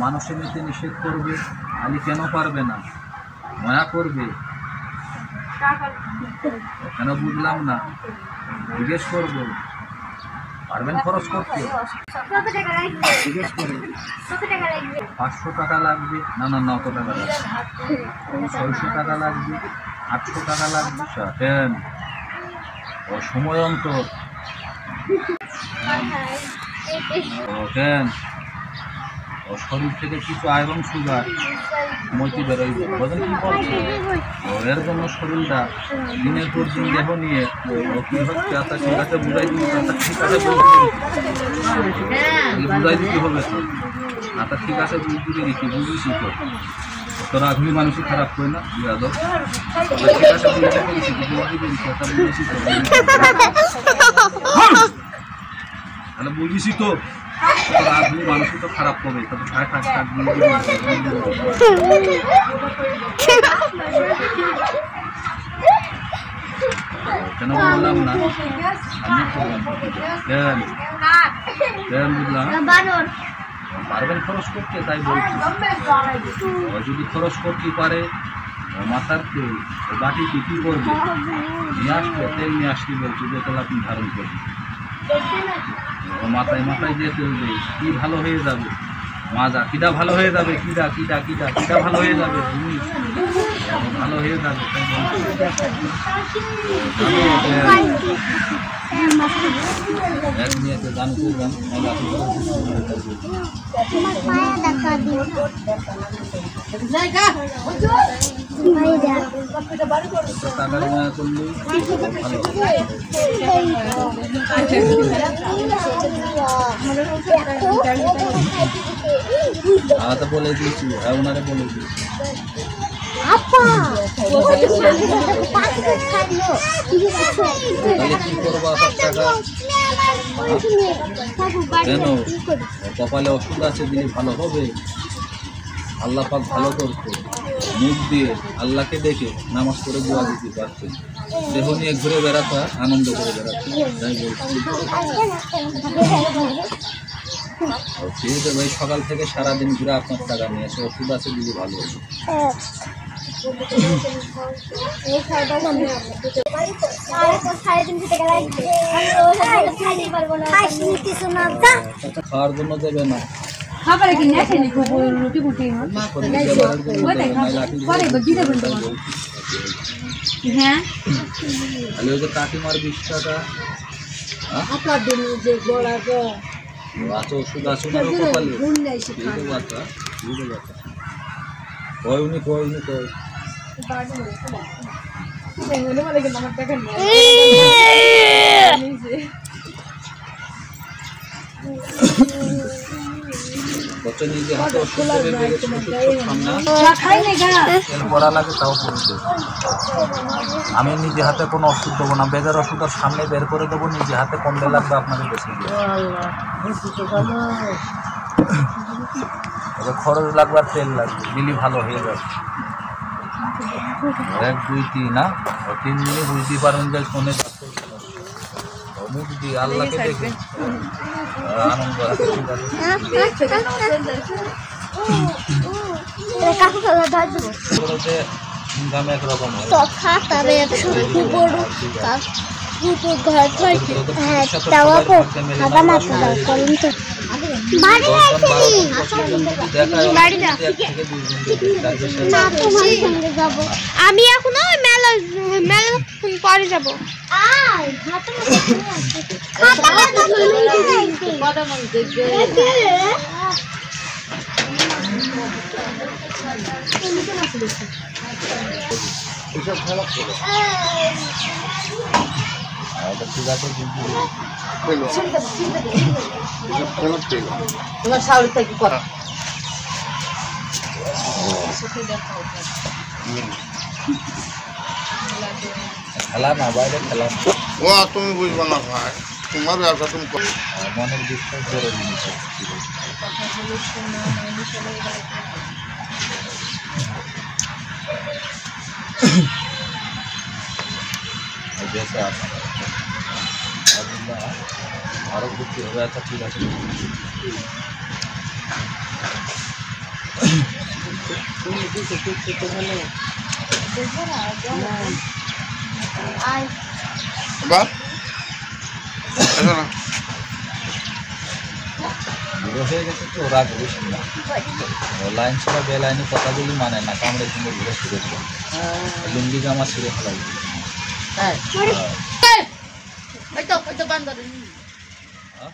মানুষের নিতে নিষেধ করবে, আলী কেন পারবে না? মায়া করবে কেন বুঝলাম না, জিজ্ঞেস করবো। পারবেন খরচ করতে? জিজ্ঞেস করবো 500 টাকা লাগবে, না না না, অত টাকা লাগবে, 600 টাকা লাগবে, 800 টাকা লাগবে। কেন? ও সময় অন্তর। কেন? ও শরীর থেকে কিছু আয়রন সুগার মইতে বেরোইবে, বোঝেন কি বলছে? এর জন্য শরীরটা দিনের পর দিন দেহ নিয়ে ও কি হচ্ছে, আচ্ছা ঠিক আছে বুঝাই দিবি, আচ্ছা ঠিক আছে বুঝাই দিতে হবে তো, আচ্ছা ঠিক আছে বুঝতে দিচ্ছি, বুঝেছি তো, তোরা আগুনি মানুষই খারাপ করে না যাদব, ঠিক আছে বুঝতে পেরেছি, বুঝতে পেরেছি, আচ্ছা বুঝেছি তো, তাহলে বুঝেছি তো, তোরা আগুনি মানুষই তো খারাপ করবে, তবে ষাট কেন বললাম না? আমি কেন কেন বুঝলাম? পারবেন খরচ করতে, তাই বলছি। যদি খরচ করতে পারে, মাথার তেল বাটিতে কী করবে? নিয়ে আসবে, তেল নিয়ে আসতে বলছে, যে তেল আপনি ধারণ করবেন, মাথায় মাথায় দিয়ে তেল দেয়, কি ভালো হয়ে যাবে? মাজা কিডা ভালো হয়ে যাবে, কিডা কিডা কিডা কিডা ভালো হয়ে যাবে, তুমি ভালো হয়ে যাবে। এক নিয়েতে গান করলাম, টাকার মায়া করলেই ভালো। তো বলে দিয়েছি, হ্যাঁ ওনারে বলে দিয়েছি। তাহলে কি করবো? টাকা কেন? কপালে ওষুধ আছে, দিলে ভালো হবে। আল্লাহ পাক ভালো করতো, মুখ দিয়ে আল্লাহকে দেখে নামাজ পড়ে দোয়া দিতে পারতেন, দেহ নিয়ে ঘুরে বেড়াতা, আনন্দ করে বেড়াতেন। তাই বলছি ভাই, সকাল থেকে সারাদিন ঘুরে আপনার টাকা নিয়ে আসে, ওষুধ আছে, দিদি ভালো হবে। খাওয়ার জন্য দেবে না, কাকিমার 20 টাকা আচ্ছা, ওষুধ আছে ওনারও কপালে, কয় উনি কয় উনি কয় নিজে হাতে ওষুধ করা লাগে, তাও করে দেবো। আমি নিজে হাতে কোনো ওষুধ দেবো না, বেগের ওষুধ আর সামনে বের করে দেবো, নিজে হাতে কমলে লাগবে আপনাকে বেশি দেবো। খরচ লাগবে আর তেল লাগবে, দিলি ভালো হয়ে যাবে। 1 2 3 না 3 দিনে বুঝতে পারেন যে ফোনে মুখ দিয়ে আল্লাহকে দেখে আনন্দ ইনকাম একরকম আমি এখনো মেলা মেলা পরে যাবো। খেলা না, বাইরে খেলা ও তুমি বুঝবো না ভাই, তোমার ব্যবসা তুমি মনের বিশ্বাস ধরে নিয়েছে। जैसे आप आरोप बुद्धि हो गया था, ठीक है। বা এসো না বুড়ো হয়ে গেছে তো ওরা ঘুরিস না লাইন ছাড়া বে লাইনে কথাগুলি মানে না কামড়ে কিন্তু ঘুরে শুরু করে লুঙ্গি জামা ছিঁড়ে ফেলাই ওই তো বান্দর হ্যাঁ